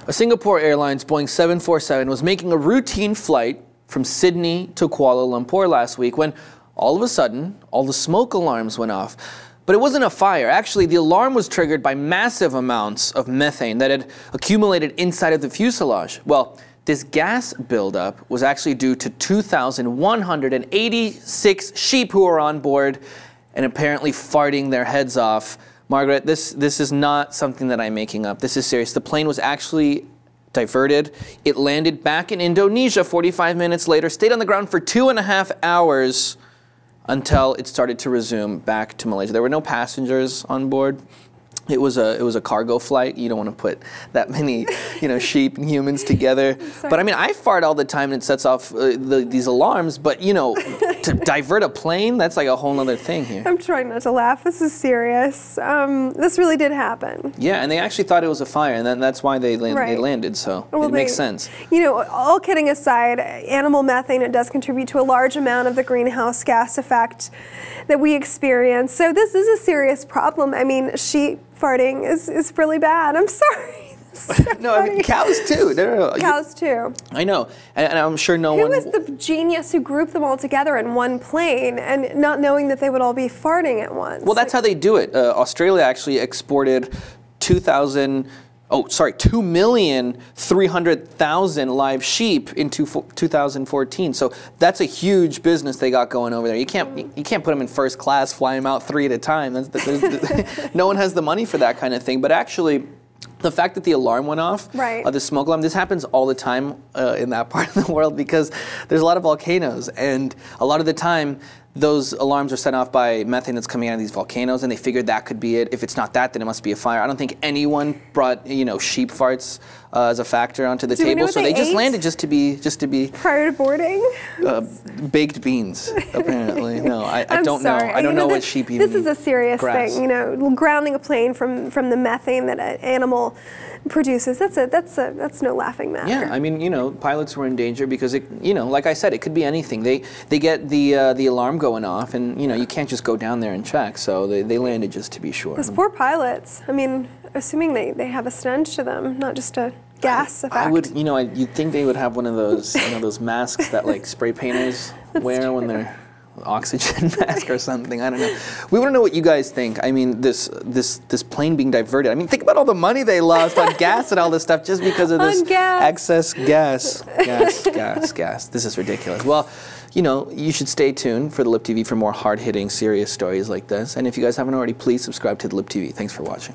A Singapore Airlines Boeing 747 was making a routine flight from Sydney to Kuala Lumpur last week when all of a sudden, all the smoke alarms went off. But it wasn't a fire. Actually, the alarm was triggered by massive amounts of methane that had accumulated inside of the fuselage. Well, this gas buildup was actually due to 2,186 sheep who were on board and apparently farting their heads off. Margaret, this is not something that I'm making up. This is serious. The plane was actually diverted. It landed back in Indonesia 45 minutes later, stayed on the ground for 2.5 hours until it started to resume back to Malaysia. There were no passengers on board. It was a cargo flight. You don't want to put that many, sheep and humans together. But I mean, I fart all the time and it sets off these alarms. But to divert a plane, that's like a whole other thing here. I'm trying not to laugh. This is serious. This really did happen. Yeah, and they actually thought it was a fire, and then that's why they landed. So it makes sense. All kidding aside, animal methane, it does contribute to a large amount of the greenhouse gas effect that we experience. So this is a serious problem. I mean, sheep farting is really bad. I'm sorry. No, I mean, cows too. Cows too. I know, and I'm sure no one... Who was the genius who grouped them all together in one plane and not knowing that they would all be farting at once? Well, that's how they do it. Australia actually exported 2,300,000 live sheep in 2014. So that's a huge business they got going over there. You can't put them in first class, fly them out 3 at a time. No one has the money for that kind of thing. But actually, the fact that the alarm went off, the smoke alarm, this happens all the time in that part of the world because there's a lot of volcanoes, and a lot of the time those alarms are set off by methane that's coming out of these volcanoes, and they figured that could be it. If it's not that, then it must be a fire. I don't think anyone brought sheep farts as a factor onto the table, so they just landed just to be prior to boarding. Baked beans, apparently. No, I don't know. I don't know what sheep eat. This is a serious thing. Grounding a plane from the methane that an animal produces. That's no laughing matter. Yeah, I mean, pilots were in danger because like I said, it could be anything. They get the alarm going off, and you can't just go down there and check. So they landed just to be sure. Those poor pilots. I mean, assuming they have a stench to them, not just a gas effect. I would, you'd think they would have one of those, those masks that like spray painters wear when they're oxygen mask or something. I don't know. We want to know what you guys think. I mean, this plane being diverted. I mean, think about all the money they lost on gas and all this stuff just because of this excess gas. This is ridiculous. Well, you should stay tuned for the Lip TV for more hard-hitting, serious stories like this. And if you guys haven't already, please subscribe to the Lip TV. Thanks for watching.